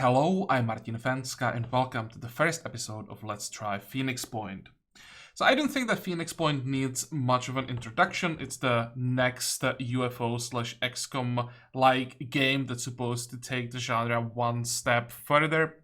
Hello, I'm Martin Fencka and welcome to the first episode of Let's Try Phoenix Point. So I don't think that Phoenix Point needs much of an introduction. It's the next UFO/XCOM-like game that's supposed to take the genre one step further.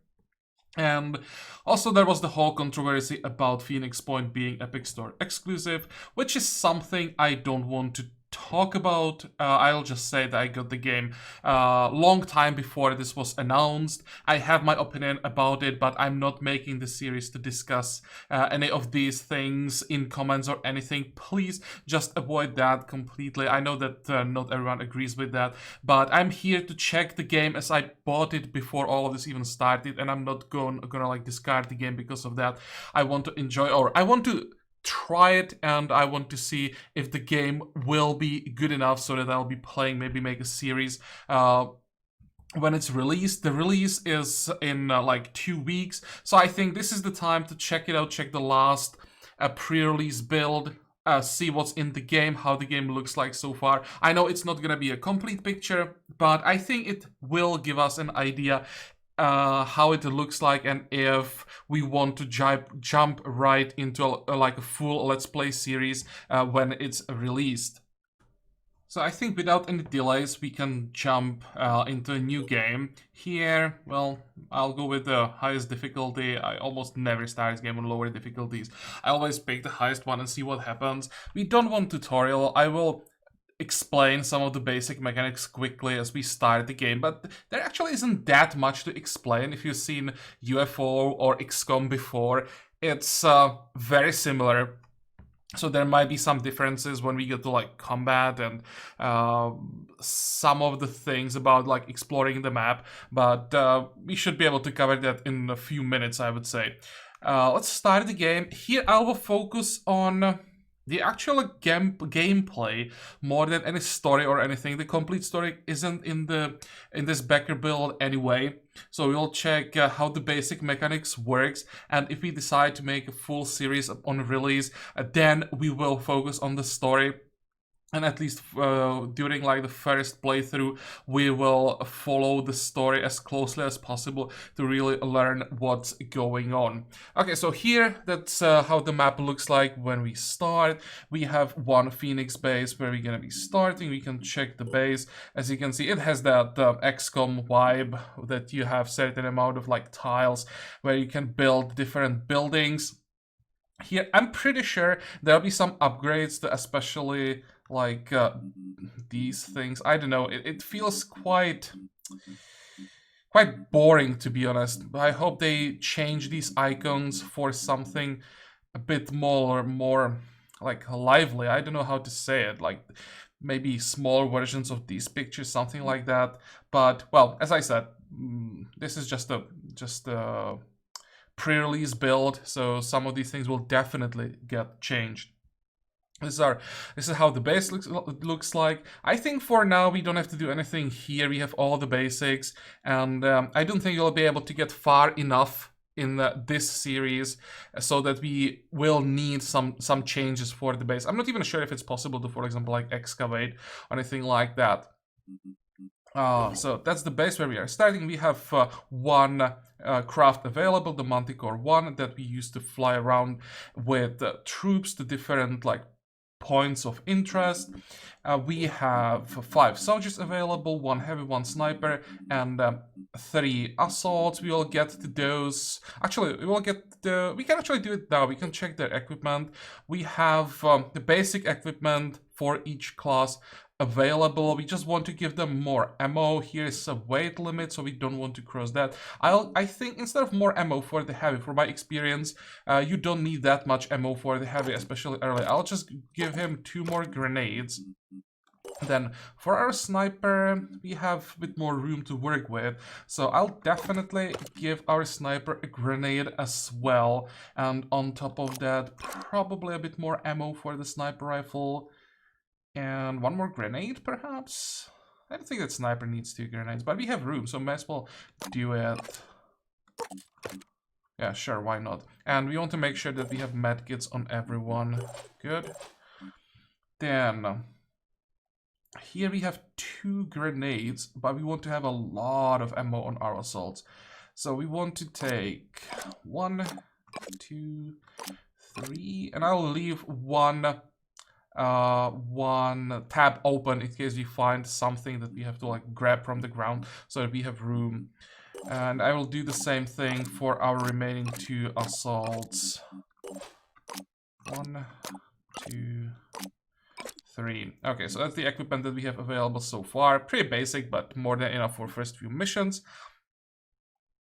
And also there was the whole controversy about Phoenix Point being Epic Store exclusive, which is something I don't want to talk about. I'll just say that I got the game long time before this was announced. I have my opinion about it, but I'm not making the series to discuss any of these things in comments or anything. Please just avoid that completely. I know that not everyone agrees with that, but I'm here to check the game as I bought it before all of this even started, and I'm not gonna like discard the game because of that. I want to enjoy, or I want to try it, and I want to see if the game will be good enough so that I'll be playing, maybe make a series when it's released. The release is in like 2 weeks, so I think this is the time to check it out, check the last pre-release build, see what's in the game, how the game looks like so far. I know it's not gonna be a complete picture, but I think it will give us an idea how it looks like, and if we want to jump right into like a full Let's Play series when it's released. So I think without any delays we can jump into a new game. Here, well, I'll go with the highest difficulty. I almost never start this game on lower difficulties. I always pick the highest one and see what happens. We don't want tutorial. I will explain some of the basic mechanics quickly as we start the game, but there actually isn't that much to explain. If you've seen UFO or XCOM before, it's very similar. So there might be some differences when we get to like combat and some of the things about like exploring the map, but we should be able to cover that in a few minutes, I would say. Let's start the game. Here I will focus on the actual gameplay more than any story or anything. The complete story isn't in this backer build anyway, so we'll check how the basic mechanics works, and if we decide to make a full series on release, then we will focus on the story. And at least during like the first playthrough, we will follow the story as closely as possible to really learn what's going on. Okay, so here, that's how the map looks like when we start. We have one Phoenix base where we're gonna be starting. We can check the base. As you can see, it has that XCOM vibe, that you have certain amount of like tiles where you can build different buildings. Here, I'm pretty sure there'll be some upgrades to especially like these things. I don't know, it feels quite boring, to be honest. I hope they change these icons for something a bit more like lively. I don't know how to say it, like maybe smaller versions of these pictures, something like that. But well, as I said, this is just a pre-release build, so some of these things will definitely get changed. This is how the base looks like. I think for now we don't have to do anything here. We have all the basics, and I don't think you'll be able to get far enough in this series so that we will need some changes for the base. I'm not even sure if it's possible to, for example, like excavate or anything like that. So that's the base where we are starting. We have one craft available, the Manticore 1, that we use to fly around with troops to different like points of interest. We have 5 soldiers available, 1 heavy, 1 sniper, and 3 assaults. We will get to those. Actually, we can actually do it now. We can check their equipment. We have the basic equipment for each class available. We just want to give them more ammo. Here is a weight limit, so we don't want to cross that. I think instead of more ammo for the heavy, from my experience, you don't need that much ammo for the heavy, especially early. I'll just give him 2 more grenades. Then for our sniper, we have a bit more room to work with, so I'll definitely give our sniper a grenade as well. And on top of that, probably a bit more ammo for the sniper rifle. And 1 more grenade, perhaps? I don't think that sniper needs 2 grenades, but we have room, so may as well do it. Yeah, sure, why not? And we want to make sure that we have medkits on everyone. Good. Then, here we have 2 grenades, but we want to have a lot of ammo on our assaults. So we want to take 1, 2, 3, and I'll leave one tab open in case we find something that we have to like grab from the ground, so that we have room. And I will do the same thing for our remaining 2 assaults. 1, 2, 3. Okay, so that's the equipment that we have available so far. Pretty basic, but more than enough for first few missions.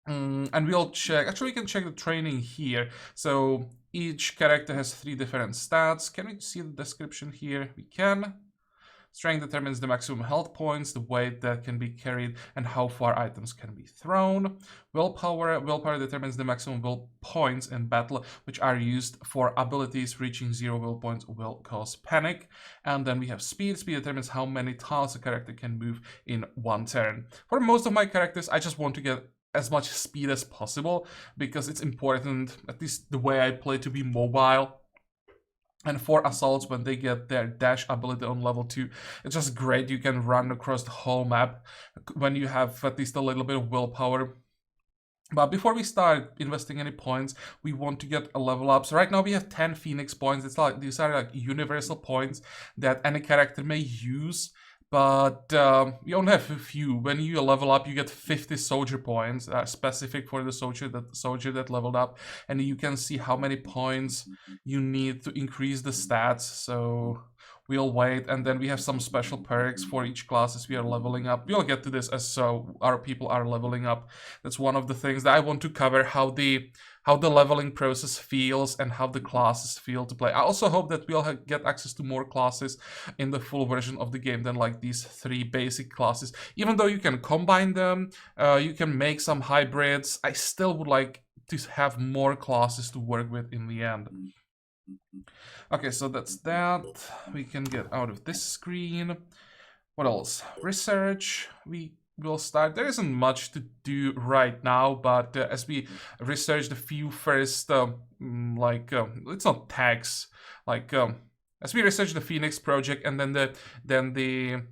And we'll check, actually we can check the training here. So each character has 3 different stats. Can we see the description here? We can. Strength determines the maximum health points, the weight that can be carried, and how far items can be thrown. Willpower determines the maximum will points in battle, which are used for abilities. Reaching 0 will points will cause panic. And then we have speed. Speed determines how many tiles a character can move in 1 turn. For most of my characters, I just want to get as much speed as possible, because it's important, at least the way I play, to be mobile. And for assaults, when they get their dash ability on level 2, it's just great. You can run across the whole map when you have at least a little bit of willpower. But before we start investing any points, we want to get a level up. So right now we have 10 Phoenix points. It's like, these are like universal points that any character may use. But you only have a few. When you level up, you get 50 soldier points, specific for the soldier that leveled up, and you can see how many points you need to increase the stats. So we'll wait, and then we have some special perks for each class as we are leveling up. We'll get to this as so our people are leveling up. That's one of the things that I want to cover, how the leveling process feels and how the classes feel to play. I also hope that we'll get access to more classes in the full version of the game than like these 3 basic classes. Even though you can combine them, you can make some hybrids, I still would like to have more classes to work with in the end. Okay, so that's that. We can get out of this screen. What else? Research. We'll start. There isn't much to do right now, but as we research the few first, it's not tags, as we research the Phoenix project, and then the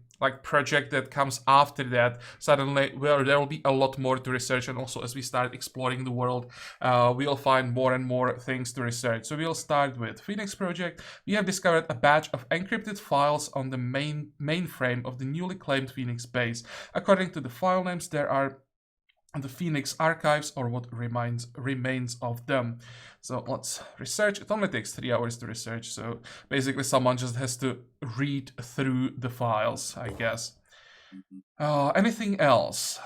project that comes after that, suddenly there will be a lot more to research. And also as we start exploring the world, we'll find more and more things to research. So we'll start with Phoenix project. We have discovered a batch of encrypted files on the mainframe of the newly claimed Phoenix base. According to the file names, there are the Phoenix archives, or what remains of them. So let's research. It only takes 3 hours to research, so basically someone just has to read through the files, I guess. Anything else?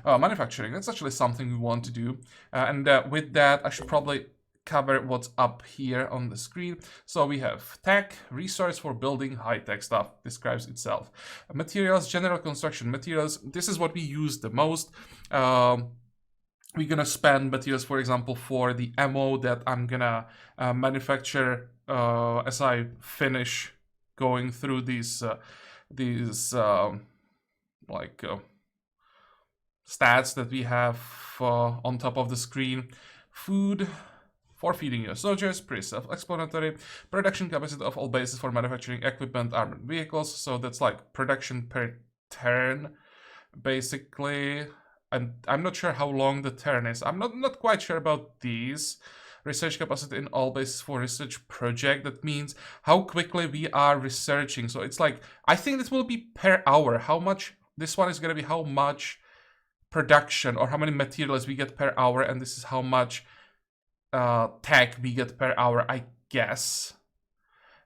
Manufacturing. That's actually something we want to do, and with that I should probably cover what's up here on the screen. So we have tech, resource for building high-tech stuff, describes itself. Materials, general construction materials, this is what we use the most. We're gonna spend materials, for example, for the ammo that I'm gonna manufacture as I finish going through these stats that we have on top of the screen. Food for feeding your soldiers, pretty self-explanatory. Production capacity of all bases for manufacturing equipment, armored vehicles. So that's like production per turn, basically. And I'm not sure how long the turn is. I'm not quite sure about these. Research capacity in all bases for research project. That means how quickly we are researching. So it's like, I think this will be per hour. How much, this one is gonna be how much production or how many materials we get per hour, and this is how much tech we get per hour, I guess.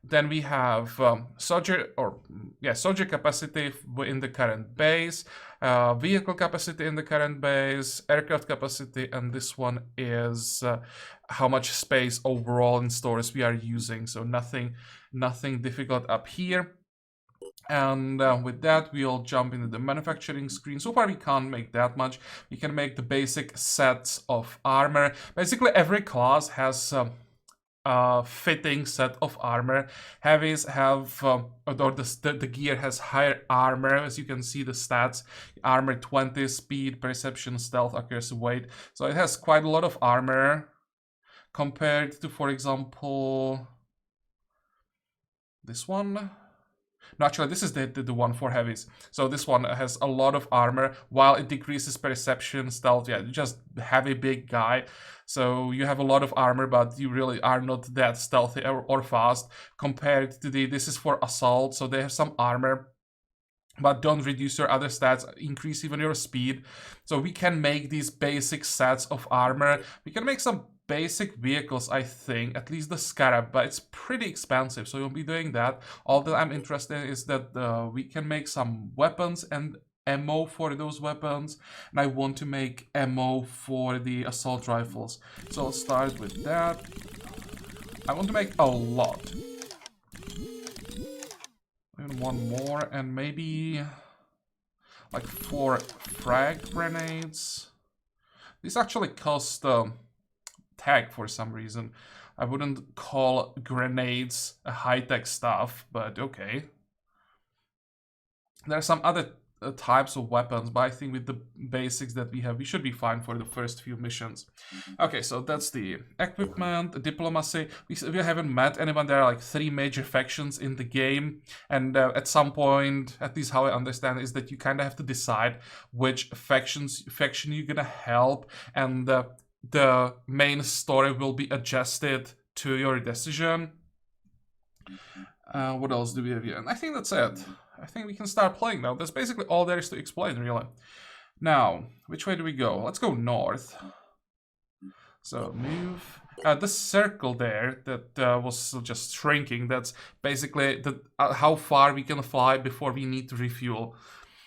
Then we have soldier capacity in the current base, vehicle capacity in the current base, aircraft capacity, and this one is how much space overall in stores we are using. So nothing difficult up here. And with that, we'll jump into the manufacturing screen. So far, we can't make that much. We can make the basic sets of armor. Basically, every class has a fitting set of armor. Heavies have, the gear has higher armor. As you can see, the stats: armor 20, speed, perception, stealth, accuracy, weight. So it has quite a lot of armor compared to, for example, this one. No, actually, this is the one for heavies. So this one has a lot of armor, while it decreases perception, stealth. Yeah, just heavy, big guy. So you have a lot of armor, but you really are not that stealthy or fast compared to this is for assault, so they have some armor, but don't reduce your other stats, increase even your speed. So we can make these basic sets of armor. We can make some basic vehicles, I think, at least the Scarab, but it's pretty expensive, so we'll be doing that. All that I'm interested in is that we can make some weapons and ammo for those weapons, and I want to make ammo for the assault rifles. So I'll start with that. I want to make a lot. And one more, and maybe like 4 frag grenades. These actually cost tag for some reason. I wouldn't call grenades a high-tech stuff, but okay. There are some other types of weapons, but I think with the basics that we have, we should be fine for the first few missions. Okay, so that's the equipment, diplomacy. We haven't met anyone. There are like 3 major factions in the game, and at some point, at least how I understand it, is that you kind of have to decide which faction you're gonna help, and the main story will be adjusted to your decision. What else do we have here? And I think that's it. I think we can start playing now. That's basically all there is to explain, really. Now, which way do we go? Let's go north. So, move. The circle there that was just shrinking, that's basically how far we can fly before we need to refuel.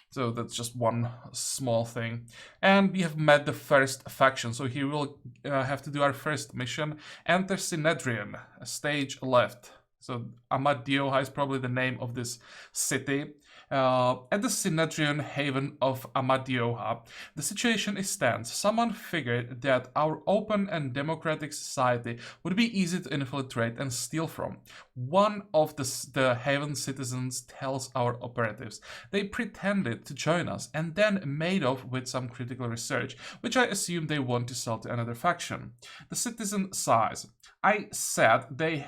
So that's just one small thing. And we have met the first faction. So here we'll have to do our first mission. Enter Synedrian, stage left. So Amadioha is probably the name of this city. At the Synedrian haven of Amadioha, the situation is tense. Someone figured that our open and democratic society would be easy to infiltrate and steal from. One of the haven citizens tells our operatives they pretended to join us and then made off with some critical research, which I assume they want to sell to another faction. The citizen sighs. I said they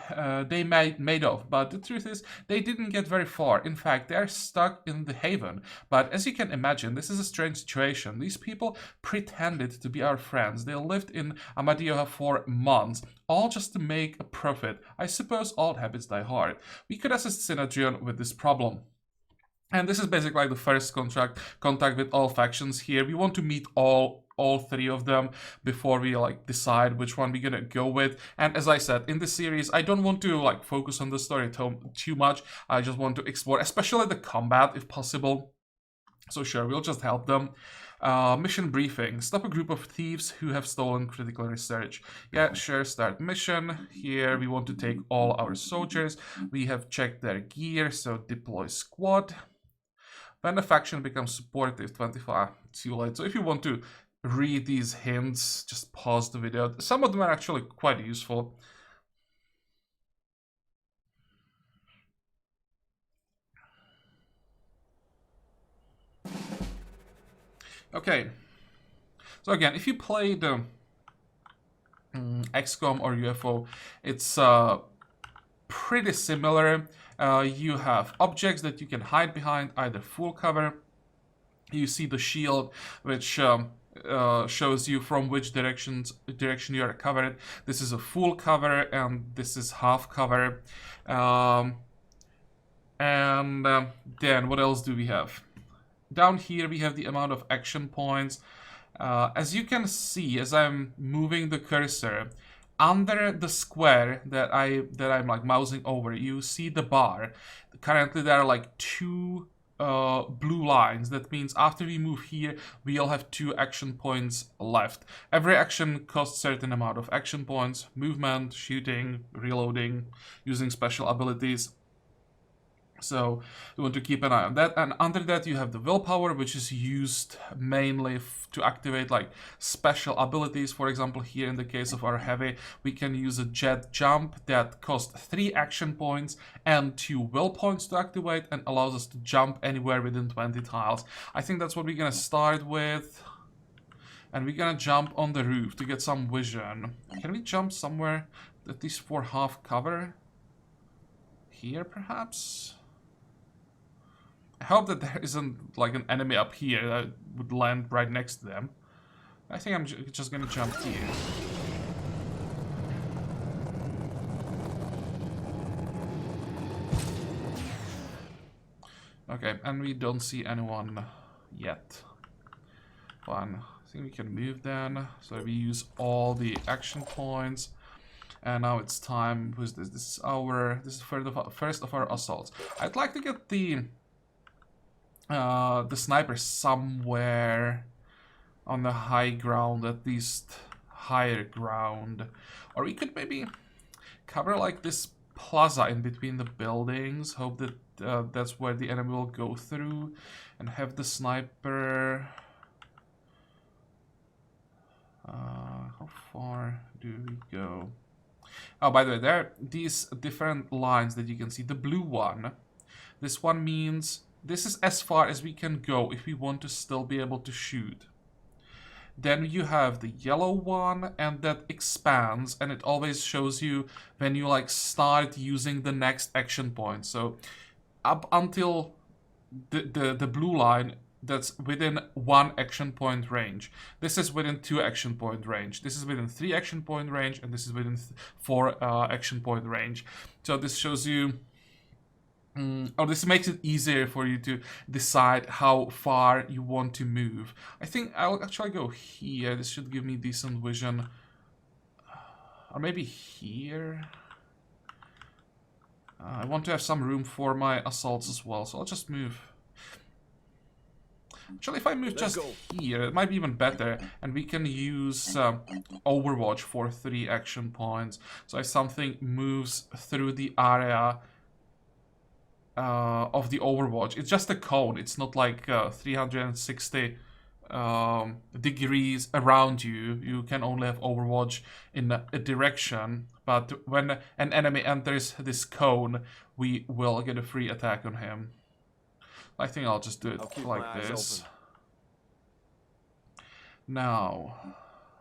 made off, but the truth is they didn't get very far. In fact, they are stuck in the haven. But as you can imagine, this is a strange situation. These people pretended to be our friends. They lived in Amadioha for months, all just to make a profit. I suppose all habits die hard. We could assist Synedrian with this problem. And this is basically like the first contact with all factions here. We want to meet all 3 of them before we like decide which one we're gonna go with. And as I said, in this series, I don't want to like focus on the story too much. I just want to explore, especially the combat if possible. So sure, we'll just help them. Mission briefing. Stop a group of thieves who have stolen critical research. Yeah, sure, start mission. Here we want to take all our soldiers. We have checked their gear, so deploy squad. When the faction becomes supportive, 25, too late. So if you want to read these hints, just pause the video. Some of them are actually quite useful. Okay. So again, if you play the XCOM or UFO, it's pretty similar. You have objects that you can hide behind, either full cover. You see the shield, which shows you from which direction you are covered. This is a full cover, and this is half cover. Then what else do we have? Down here we have the amount of action points. As you can see, as I'm moving the cursor, under the square that I'm like mousing over, you see the bar. Currently there are like 2 blue lines. That means after we move here, we'll have 2 action points left. Every action costs a certain amount of action points: movement, shooting, reloading, using special abilities. So you want to keep an eye on that. And under that you have the willpower, which is used mainly to activate like special abilities. For example, here in the case of our heavy, we can use a jet jump that costs 3 action points and 2 will points to activate, and allows us to jump anywhere within 20 tiles. I think that's what we're gonna start with. And we're gonna jump on the roof to get some vision. Can we jump somewhere at least for half cover? Here perhaps? I hope that there isn't like an enemy up here that would land right next to them. I think I'm just gonna jump here. Okay, and we don't see anyone yet. Fine. I think we can move then. So we use all the action points. And now it's time. Who's this? This is first of our assaults. I'd like to get the sniper somewhere on the high ground, at least higher ground. Or we could maybe cover like this plaza in between the buildings. Hope that that's where the enemy will go through, and have the sniper. How far do we go? Oh, by the way, there are these different lines that you can see. The blue one, this one means this is as far as we can go if we want to still be able to shoot. Then you have the yellow one, and that expands, and it always shows you when you like start using the next action point. So up until the blue line, that's within 1 action point range. This is within 2 action point range. This is within 3 action point range, and this is within 4 action point range. So this shows you, or this makes it easier for you to decide how far you want to move. I think I'll actually go here. This should give me decent vision. Or maybe here. I want to have some room for my assaults as well, so I'll just move. Actually, if I move just here, it might be even better, and we can use Overwatch for 3 action points. So if something moves through the area of the Overwatch, it's just a cone. It's not like 360 degrees around you. You can only have Overwatch in a direction, but when an enemy enters this cone, we will get a free attack on him. I think I'll just do it like this. Now,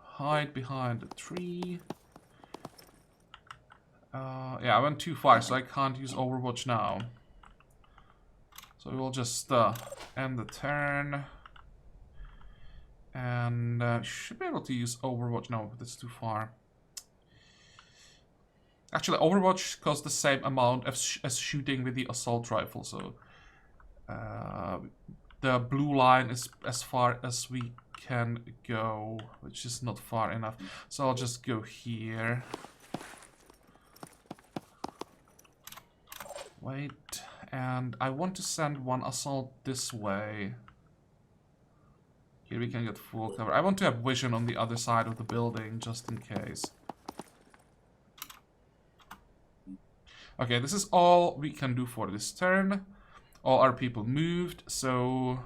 hide behind the tree. Yeah, I went too far, so I can't use Overwatch now. So we will just end the turn. And should be able to use Overwatch. No, that's too far. Actually, Overwatch costs the same amount as shooting with the assault rifle, so... the blue line is as far as we can go, which is not far enough. So I'll just go here. Wait, and I want to send one assault this way. Here we can get full cover. I want to have vision on the other side of the building, just in case. Okay, this is all we can do for this turn. All our people moved, so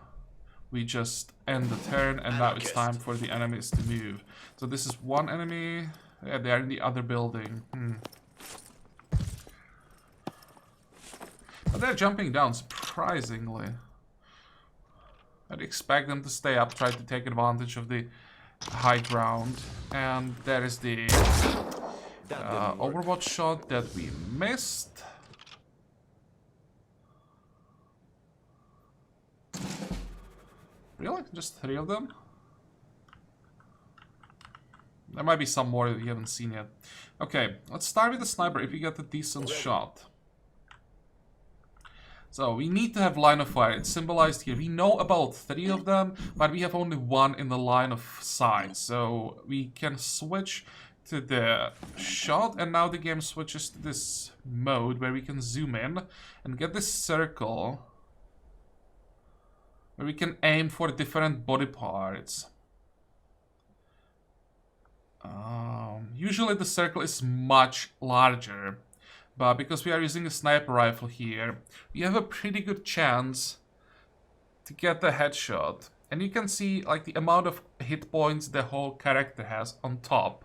we just end the turn, and now it's time for the enemies to move. So this is one enemy. Yeah, they're in the other building. But they're jumping down, surprisingly. I'd expect them to stay up, try to take advantage of the high ground. And there is the Overwatch shot that we missed. Really? Just 3 of them? There might be some more that you haven't seen yet. Okay, let's start with the sniper if you get a decent shot. So, we need to have line of fire. It's symbolized here. We know about 3 of them, but we have only 1 in the line of sight. So, we can switch to the shot, and now the game switches to this mode where we can zoom in and get this circle where we can aim for different body parts. Usually the circle is much larger, but because we are using a sniper rifle here, we have a pretty good chance to get the headshot. And you can see like the amount of hit points the whole character has on top,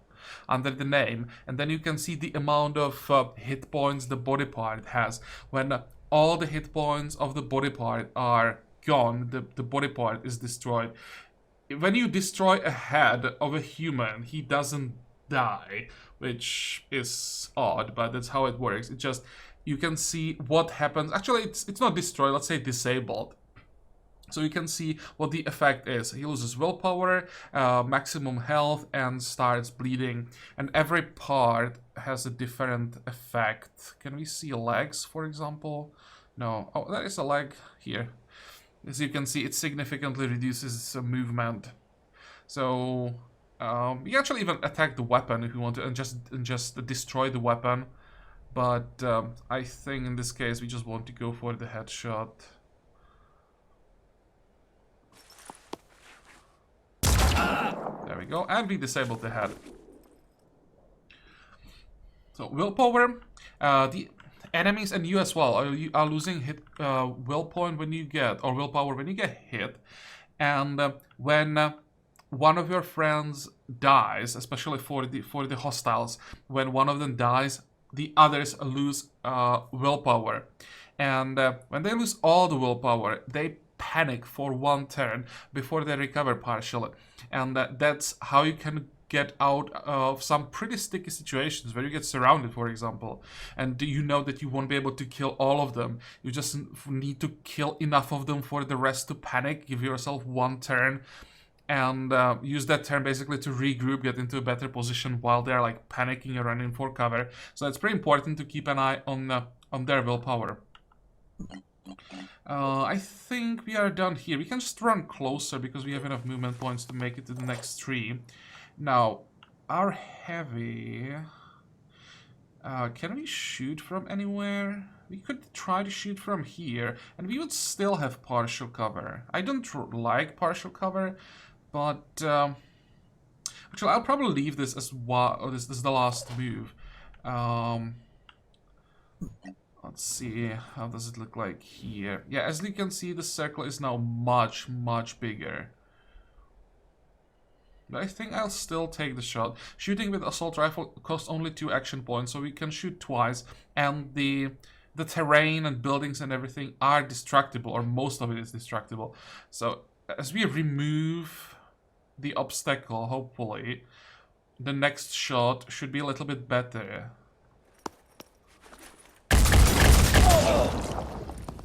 under the name, and then you can see the amount of hit points the body part has. When all the hit points of the body part are gone, the body part is destroyed. When you destroy a head of a human, he doesn't die. which is odd, but that's how it works. It just, you can see what happens. Actually, it's not destroyed, let's say disabled. So you can see what the effect is. He loses willpower, maximum health, and starts bleeding. And every part has a different effect. Can we see legs, for example? No. Oh, there is a leg here. As you can see, it significantly reduces movement. So you can actually even attack the weapon if you want to, and just destroy the weapon. But I think in this case we just want to go for the headshot. There we go, and we disabled the head. So willpower, the enemies and you as well are losing hit will point when you get, or willpower when you get hit, and when one of your friends dies, especially for the hostiles, when one of them dies, the others lose willpower, and when they lose all the willpower, they panic for one turn before they recover partially, and that's how you can get out of some pretty sticky situations where you get surrounded, for example, and you know that you won't be able to kill all of them. You just need to kill enough of them for the rest to panic. Give yourself one turn and use that turn basically to regroup, get into a better position while they're like panicking and running for cover. So it's pretty important to keep an eye on their willpower. I think we are done here. We can just run closer because we have enough movement points to make it to the next tree. Now, our heavy... can we shoot from anywhere? We could try to shoot from here, and we would still have partial cover. I don't like partial cover, but... actually, I'll probably leave this as well. This is the last move. Let's see, how does it look like here? Yeah, as you can see, the circle is now much, much bigger. But I think I'll still take the shot. Shooting with assault rifle costs only 2 action points, so we can shoot twice, and the terrain and buildings and everything are destructible, or most of it is destructible. So as we remove the obstacle, hopefully, the next shot should be a little bit better.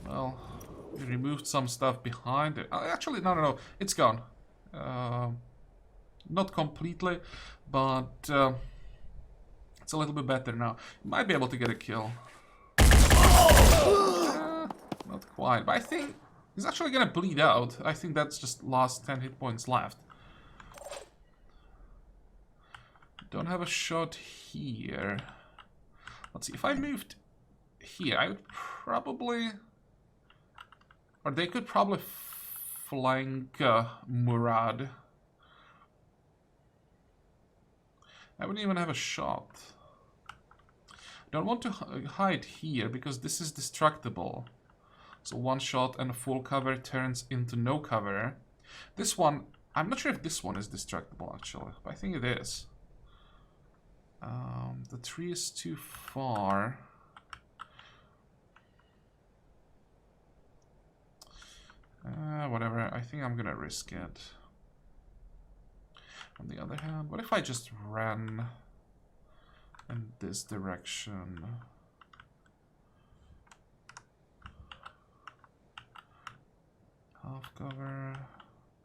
Well, we removed some stuff behind it. Actually, no, it's gone. Not completely, but it's a little bit better now. Might be able to get a kill. Not quite, but I think he's actually gonna bleed out. I think that's just last 10 hit points left. Don't have a shot here. Let's see, if I moved here, I would probably... Or they could probably flank Murad. I wouldn't even have a shot. Don't want to hide here because this is destructible. So one shot and a full cover turns into no cover. This one, I'm not sure if this one is destructible actually, but I think it is. The tree is too far. Whatever, I think I'm gonna risk it. On the other hand, what if I just ran in this direction? Half cover.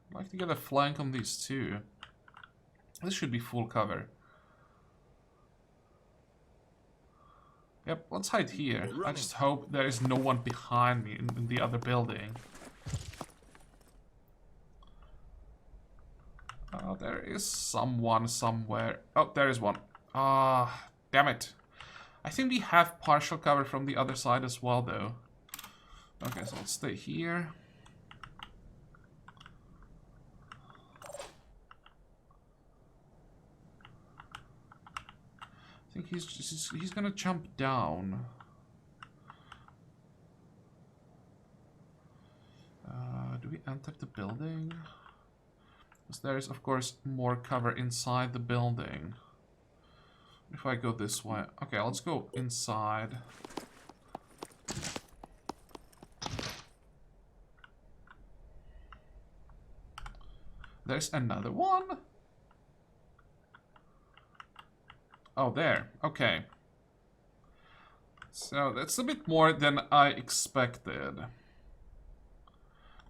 I'd like to get a flank on these two. This should be full cover. Yep, let's hide here. I just hope there is no one behind me in the other building. There is someone somewhere. Oh, there is one. Damn it. I think we have partial cover from the other side as well, though. Okay, so let's stay here. I think he's gonna jump down. Do we enter the building? Because there is, of course, more cover inside the building. If I go this way... Okay, let's go inside. There's another one? Oh, there. Okay. So that's a bit more than I expected.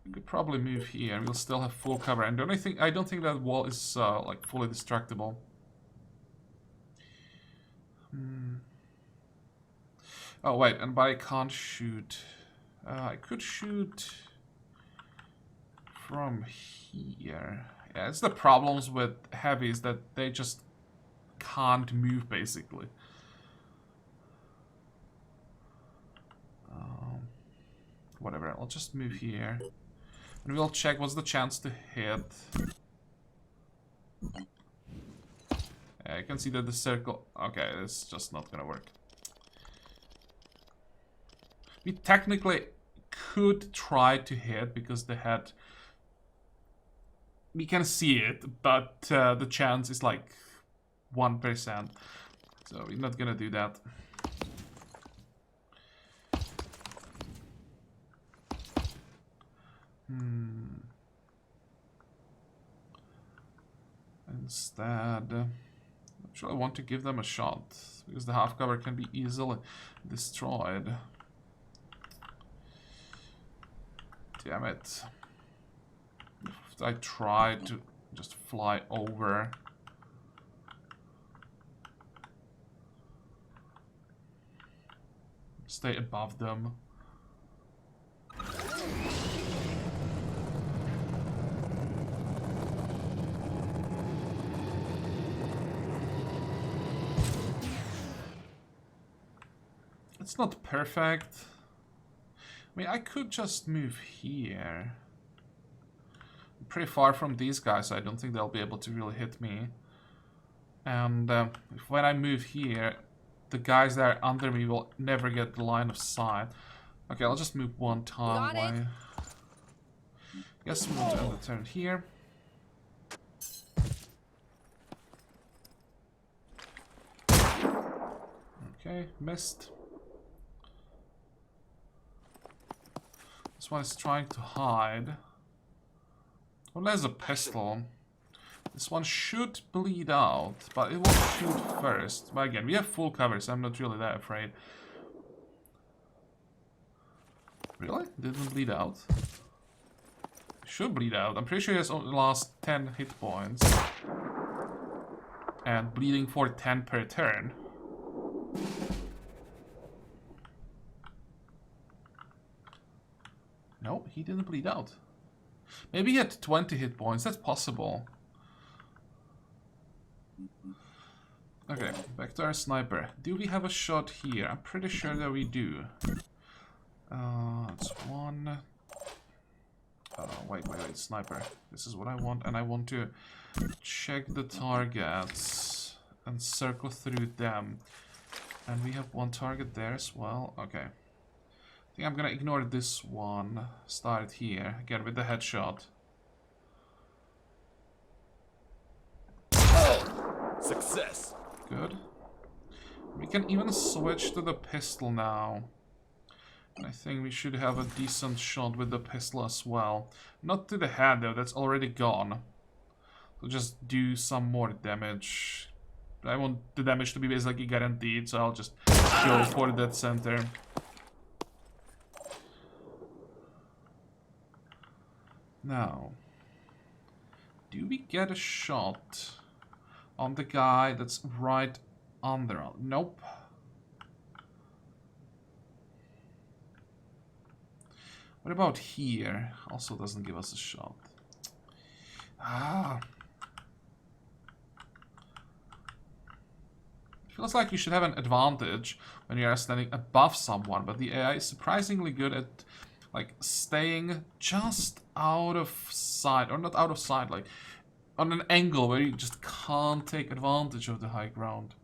We could probably move here. We'll still have full cover. And the only thing, I don't think that wall is like fully destructible. Oh wait, and but I can't shoot. I could shoot from here. Yeah, it's the problems with heavies that they just can't move basically. Whatever, I'll just move here. And we'll check what's the chance to hit. Yeah, I can see that the circle... Okay, it's just not gonna work. We technically could try to hit because the head... We can see it, but the chance is like 1%. So we're not gonna do that. Instead, actually I want to give them a shot, because the half cover can be easily destroyed. Damn it. If I try to just fly over. Stay above them. It's not perfect. I mean, I could just move here. I'm pretty far from these guys, so I don't think they'll be able to really hit me. And when I move here, the guys that are under me will never get the line of sight. Okay, I'll just move one time. Why? Guess we want to end the turn here. Okay, missed. This one is trying to hide. Well, there's a pistol. This one should bleed out, but it will shoot first. But again, we have full cover, so I'm not really that afraid. Really? Didn't bleed out? Should bleed out. I'm pretty sure he has only lost 10 hit points. And bleeding for 10 per turn. No, he didn't bleed out. Maybe he had 20 hit points. That's possible. Okay, back to our sniper. Do we have a shot here? I'm pretty sure that we do. It's one. Wait, sniper. This is what I want, and I want to check the targets and circle through them. And we have one target there as well. Okay. I think I'm gonna ignore this one. Start here, again with the headshot. Success. Good. We can even switch to the pistol now. I think we should have a decent shot with the pistol as well. Not to the head though, that's already gone. So just do some more damage. I want the damage to be basically guaranteed, so I'll just go for the dead center. Now, do we get a shot on the guy that's right under? Nope. What about here? Also doesn't give us a shot. Ah. Feels like you should have an advantage when you are standing above someone, but the AI is surprisingly good at like staying just out of sight, or not out of sight, like on an angle where you just can't take advantage of the high ground.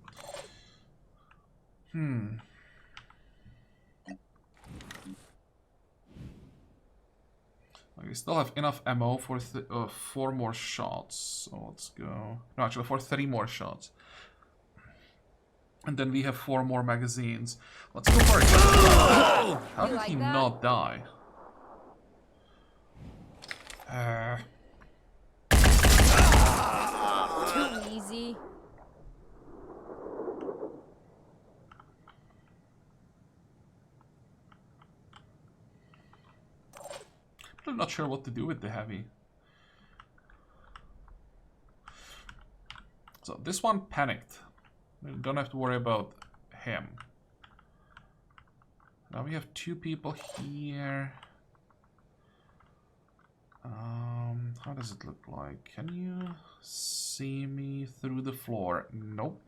We still have enough ammo for 4 more shots, so let's go. No, actually for 3 more shots. And then we have 4 more magazines. Let's go for it. How did he not die? Too easy. I'm not sure what to do with the heavy. So this one panicked. We don't have to worry about him. Now we have two people here. How does it look like? Can you see me through the floor? Nope.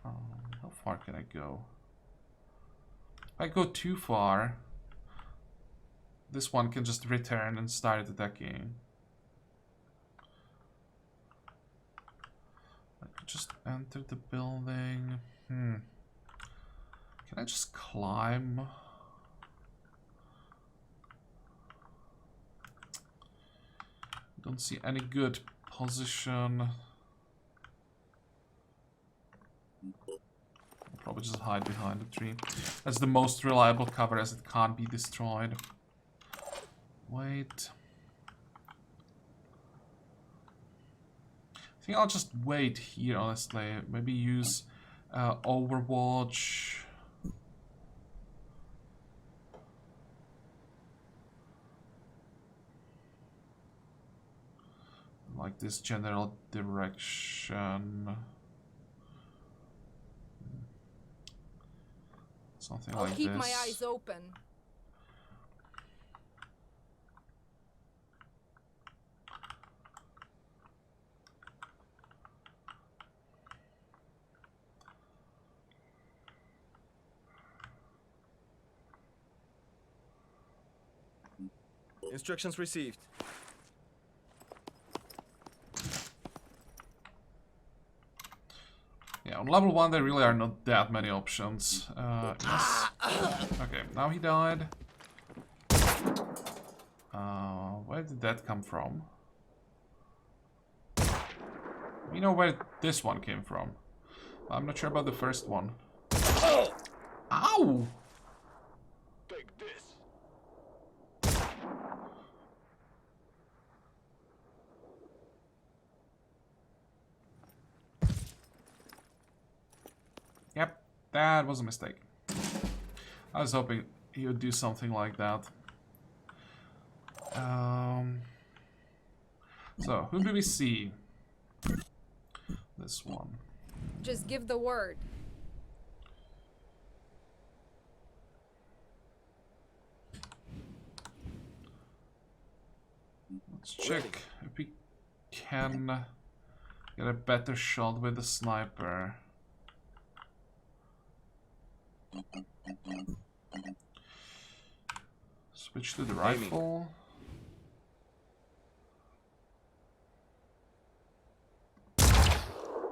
How far can I go? If I go too far, this one can just return and start attacking. I could just enter the building. Can I just climb? Don't see any good position. I'll probably just hide behind the tree. That's the most reliable cover as it can't be destroyed. Wait. I think I'll just wait here, honestly. Maybe use Overwatch. Like this general direction. Something like this. I'll keep my eyes open. Instructions received. Yeah, on level 1 there really are not that many options. Yes. Okay, now he died. Where did that come from? We know where this one came from. I'm not sure about the first one. Ow! Take this. Yep, that was a mistake. I was hoping he would do something like that. So, who do we see? This one. Just give the word. Let's check if we can get a better shot with the sniper. Switch to the rifle.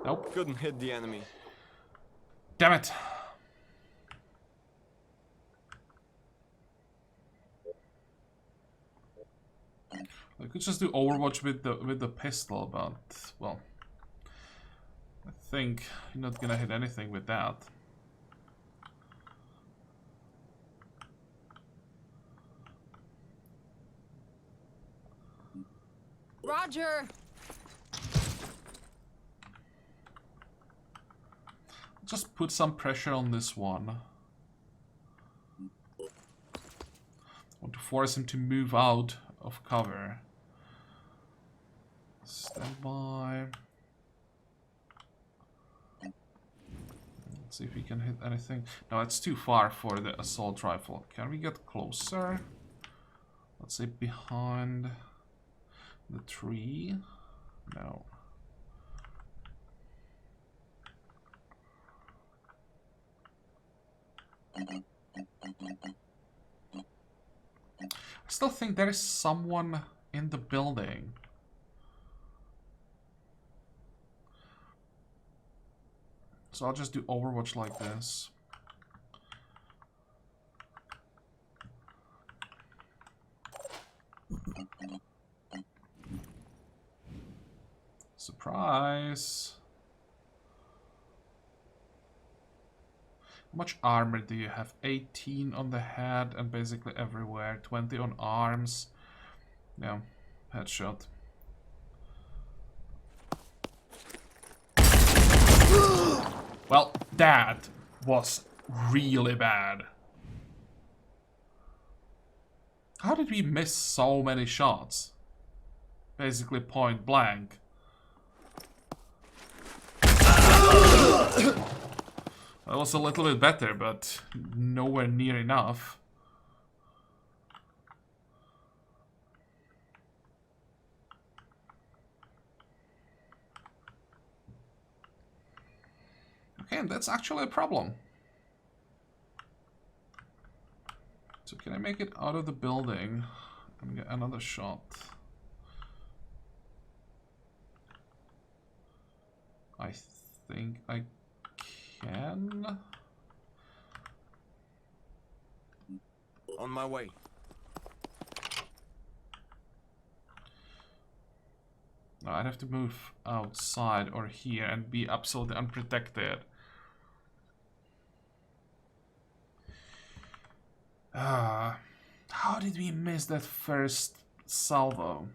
Nope. Couldn't hit the enemy. Damn it. I could just do Overwatch with the pistol, but well, I think you're not gonna hit anything with that. Roger. Just put some pressure on this one. I want to force him to move out of cover. Stand by. Let's see if we can hit anything. No, it's too far for the assault rifle. Can we get closer? Let's say behind the tree. No. I still think there is someone in the building. So I'll just do Overwatch like this. Surprise! How much armor do you have? 18 on the head and basically everywhere. 20 on arms. Yeah, headshot. Well, that was really bad. How did we miss so many shots? Basically point blank. That was a little bit better, but nowhere near enough. Okay, and that's actually a problem. So can I make it out of the building and get another shot? I think I can. On my way. No, I'd have to move outside or here and be absolutely unprotected. How did we miss that first salvo?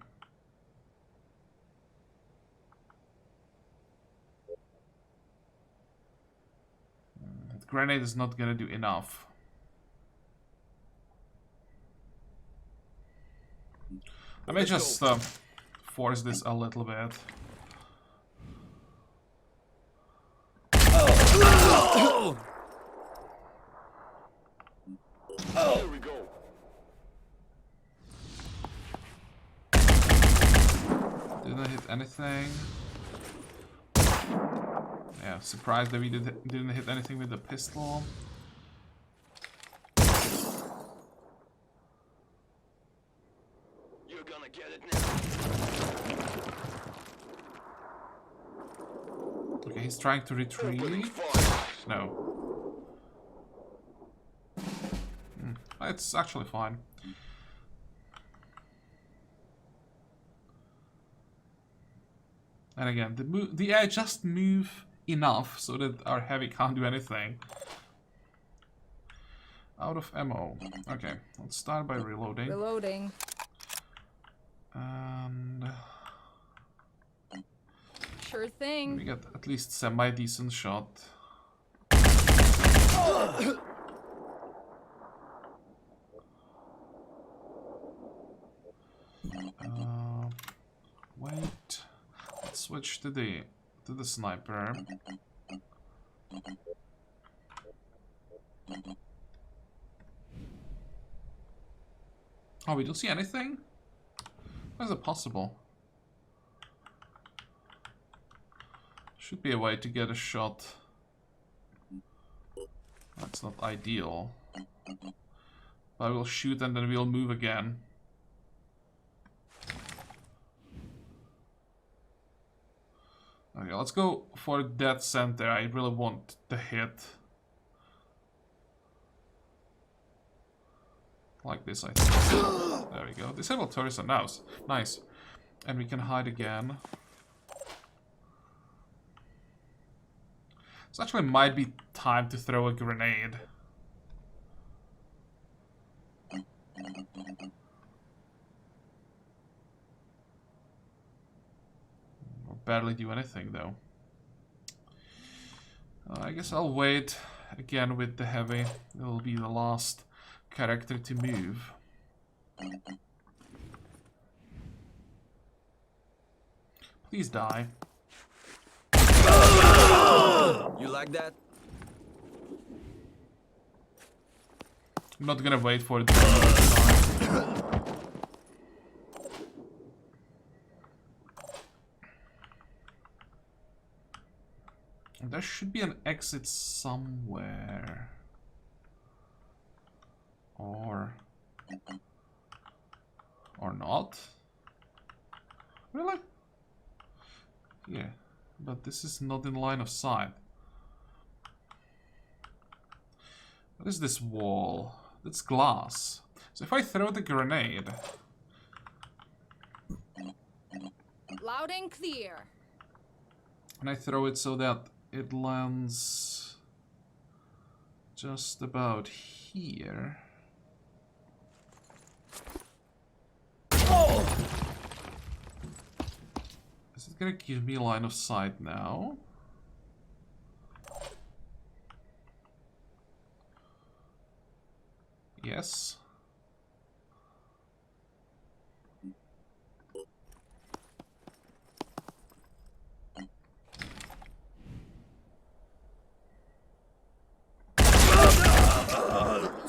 The grenade is not gonna do enough. I may just force this a little bit. Here we go. Didn't hit anything. Yeah, surprised that we didn't hit anything with the pistol. You're gonna get it now. Okay, he's trying to retreat. Opening fire. No. It's actually fine. And again, the air just move enough so that our heavy can't do anything. Out of ammo. Okay, let's start by reloading. Reloading. And Sure we thing. get at least semi-decent shot. Wait. Let's switch to the sniper. Oh, we don't see anything? How is it possible? Should be a way to get a shot. That's not ideal. But I will shoot and then we'll move again. Okay, let's go for dead center. I really want the hit. Like this, I think. There we go. Disable turrets are nice. Nice. And we can hide again. So actually might be time to throw a grenade. Will barely do anything though. I guess I'll wait again with the heavy. It'll be the last character to move. Please die. You like that? I'm not gonna wait for it to die. There should be an exit somewhere. Or not? Really? Yeah, but this is not in line of sight. What is this wall? That's glass. So if I throw the grenade... Loud and clear. And I throw it so that it lands... just about here... Is it gonna give me line of sight now? guess.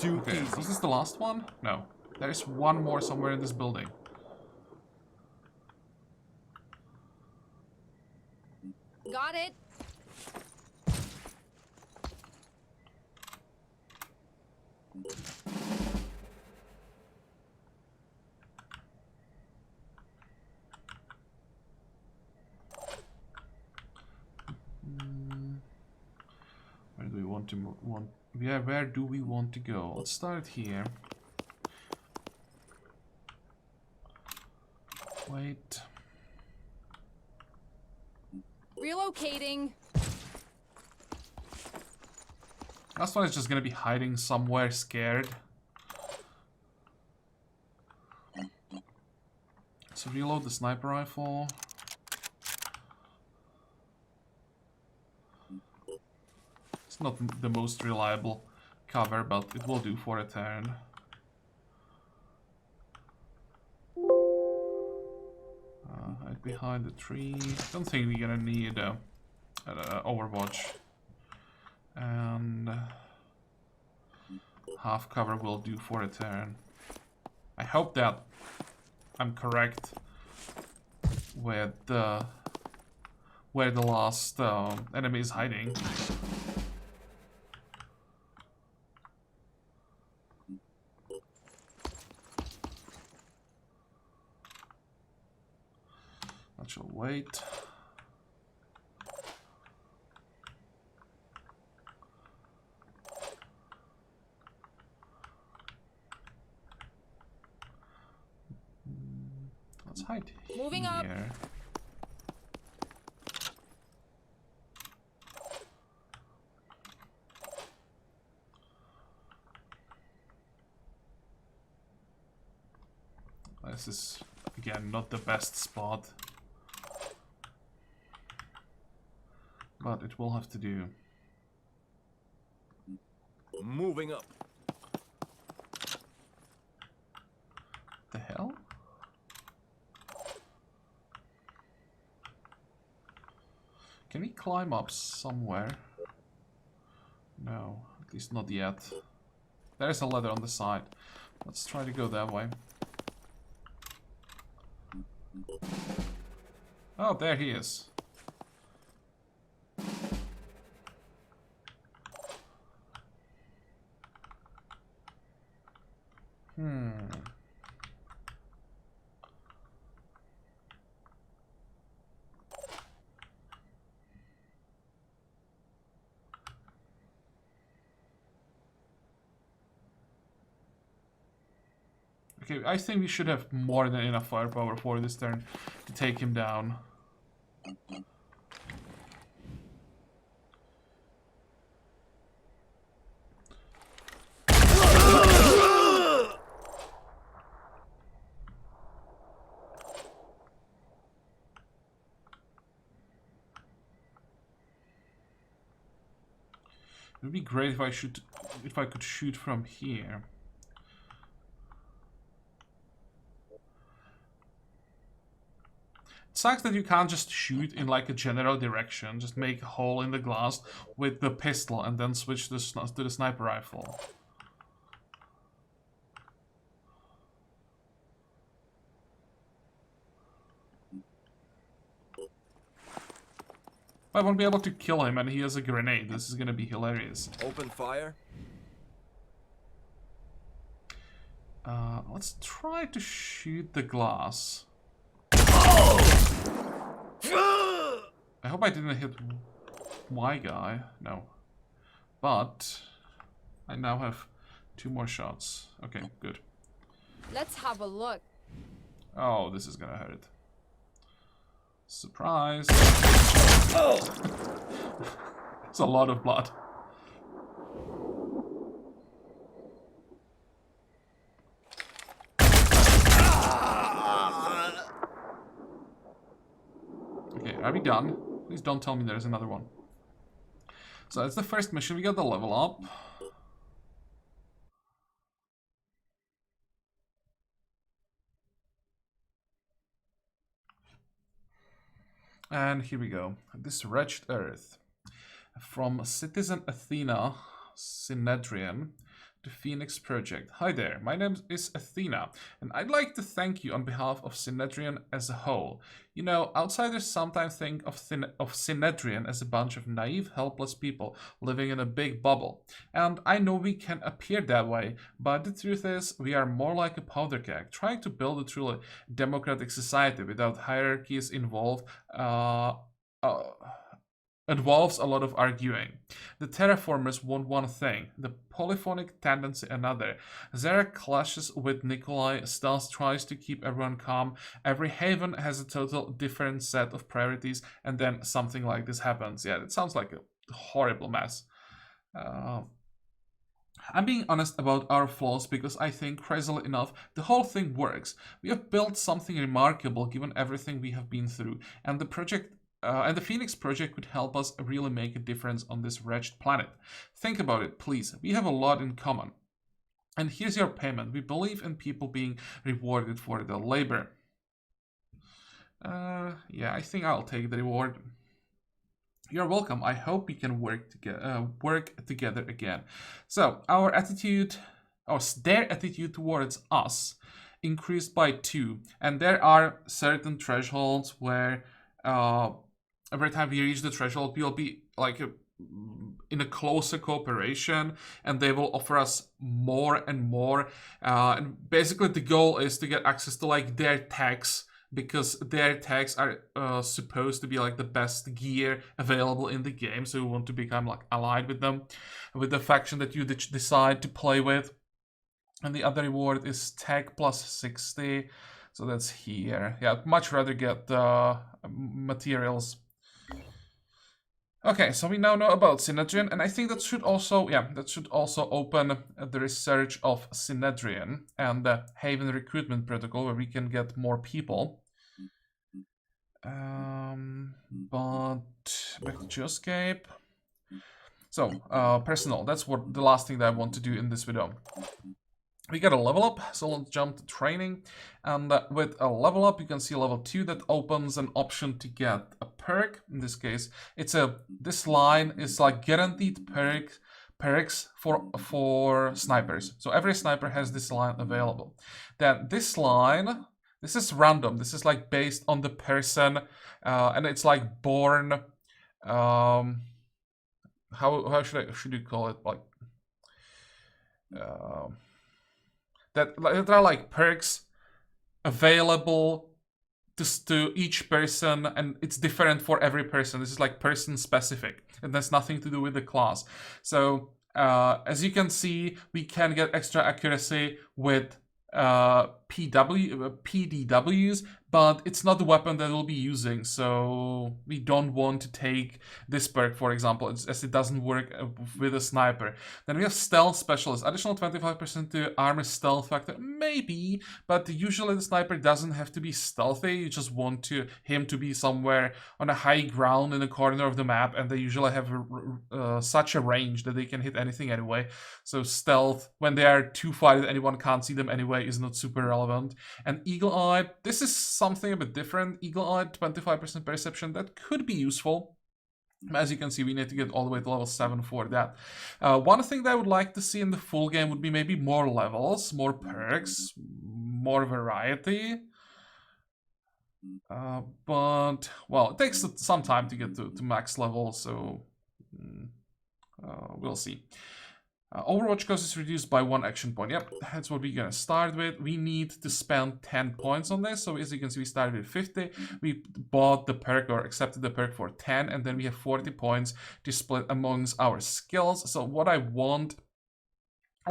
Okay, was this the last one? No. There is one more somewhere in this building. Got it. Where do we want to yeah, where do we want to go? Let's start here. Wait. Relocating. Last one is just gonna be hiding somewhere scared. So reload the sniper rifle. It's not the most reliable cover, but it will do for a turn. Hide behind the tree. Don't think we're gonna need Overwatch. And half cover will do for a turn. I hope that I'm correct with where the last enemy is hiding. I shall wait. Let's hide Moving here. up. This is, again, not the best spot. But it will have to do. Moving up. The hell? Can we climb up somewhere? No, at least not yet. There's a ladder on the side. Let's try to go that way. Oh, there he is. Okay, I think we should have more than enough firepower for this turn to take him down. It would be great if I could shoot from here. It sucks that you can't just shoot in like a general direction, just make a hole in the glass with the pistol and then switch to the sniper rifle. I won't be able to kill him and he has a grenade. This is gonna be hilarious. Open fire. Let's try to shoot the glass. I hope I didn't hit my guy. No. But I now have 2 more shots. Okay, good. Let's have a look. Oh, this is gonna hurt. Surprise. It's a lot of blood. Okay, are we done? Please don't tell me there's another one. So that's the first mission. We got the level up. And here we go. This wretched earth. From Citizen Athena, Synedrian, the Phoenix Project. Hi there, my name is Athena, and I'd like to thank you on behalf of Synedrian as a whole. You know, outsiders sometimes think of Synedrian as a bunch of naive, helpless people living in a big bubble. And I know we can appear that way, but the truth is, we are more like a powder keg, trying to build a truly democratic society without hierarchies involved. Involves a lot of arguing. The terraformers want one thing, the polyphonic tendency another. Zara clashes with Nikolai, Stealth tries to keep everyone calm, every haven has a total different set of priorities, and then something like this happens. Yeah, it sounds like a horrible mess. I'm being honest about our flaws because I think, crazily enough, the whole thing works. We have built something remarkable given everything we have been through, and the Phoenix Project could help us really make a difference on this wretched planet. Think about it, please. We have a lot in common. And here's your payment. We believe in people being rewarded for their labor. Yeah, I think I'll take the reward. You're welcome. I hope we can work together again. So, their attitude towards us increased by 2. And there are certain thresholds where every time we reach the threshold, we'll be like in a closer cooperation, and they will offer us more and more. And basically, the goal is to get access to like their techs, because their techs are supposed to be like the best gear available in the game. So we want to become like allied with them, with the faction that you decide to play with. And the other reward is tech plus 60. So that's here. Yeah, I'd much rather get the materials. Okay, so we now know about Synedrian, and I think that should also, open the research of Synedrian and the Haven Recruitment Protocol, where we can get more people. But back to Geoscape. So, personnel, that's what the last thing that I want to do in this video. We got a level up, so let's jump to training. And with a level up, you can see level 2 that opens an option to get a perk. In this case, this line is like guaranteed perks for snipers. So every sniper has this line available. Then this line, this is random. This is like based on the person, and it's like born. How should you call it? Like. That there are like perks available to each person, and it's different for every person. This is like person specific, and that's nothing to do with the class. So as you can see, we can get extra accuracy with PDWs, but it's not the weapon that we'll be using, so we don't want to take this perk, for example, as it doesn't work with a sniper. Then we have Stealth Specialist, additional 25% to armor stealth factor, maybe, but usually the sniper doesn't have to be stealthy. You just want him to be somewhere on a high ground in a corner of the map, and they usually have such a range that they can hit anything anyway. So stealth, when they are too far that anyone can't see them anyway, is not super relevant. And Eagle Eye, this is something a bit different. Eagle Eye, 25% perception, that could be useful. As you can see, we need to get all the way to level 7 for that. One thing that I would like to see in the full game would be maybe more levels, more perks, more variety. But, well, it takes some time to get to max level, so we'll see. Overwatch cost is reduced by 1 action point. Yep, that's what we're gonna start with. We need to spend 10 points on this. So as you can see, we started with 50. We bought the perk or accepted the perk for 10, and then we have 40 points to split amongst our skills. So what I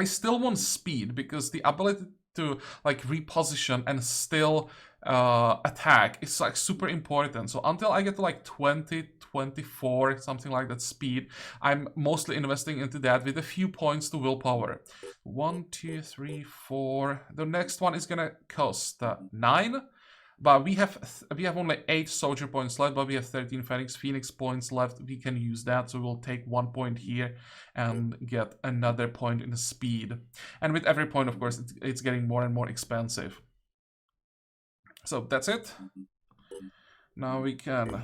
still want speed, because the ability to like reposition and still attack is like super important. So until I get to like 20, 24, something like that speed, I'm mostly investing into that with a few points to willpower. 1, 2, 3, 4. The next one is gonna cost 9. But we have only 8 soldier points left, but we have 13 Phoenix points left. We can use that, so we'll take 1 point here and get another point in the speed. And with every point, of course, it's getting more and more expensive. So that's it. Now we can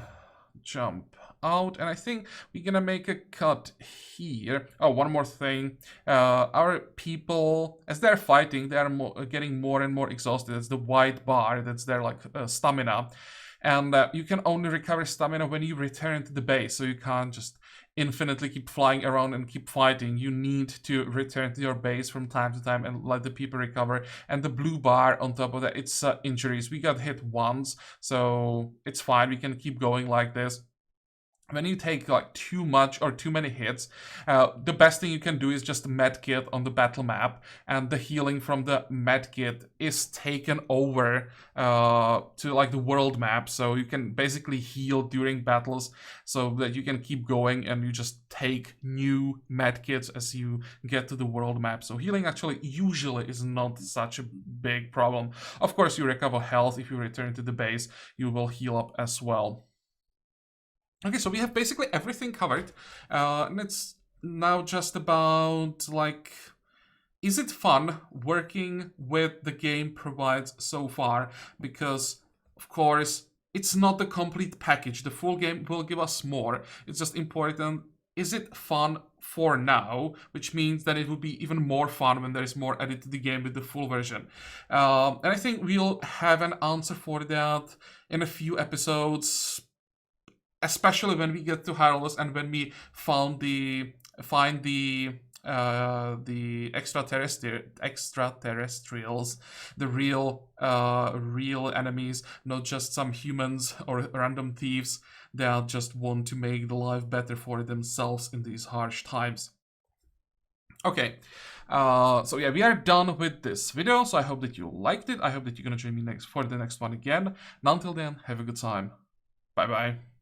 jump out, and I think we're gonna make a cut here. Oh, one more thing. Our people, as they're fighting, they're getting more and more exhausted. It's the white bar that's their like stamina, and you can only recover stamina when you return to the base, so you can't just infinitely keep flying around and keep fighting. You need to return to your base from time to time and let the people recover. And the blue bar on top of that, it's injuries. We got hit once, so it's fine. We can keep going like this. When you take like too much or too many hits, the best thing you can do is just medkit on the battle map, and the healing from the medkit is taken over to like the world map, so you can basically heal during battles so that you can keep going, and you just take new medkits as you get to the world map. So healing actually usually is not such a big problem. Of course, you recover health if you return to the base, you will heal up as well. Okay, so we have basically everything covered, and it's now just about, like, is it fun working with the game provides so far? Because, of course, it's not the complete package. The full game will give us more. It's just important, is it fun for now? Which means that it will be even more fun when there is more added to the game with the full version. And I think we'll have an answer for that in a few episodes, especially when we get to Hyruleus and when we find the extraterrestrials, the real enemies, not just some humans or random thieves that just want to make the life better for themselves in these harsh times. Okay, so yeah, we are done with this video, so I hope that you liked it. I hope that you're gonna join me for the next one again. And until then, have a good time. Bye bye.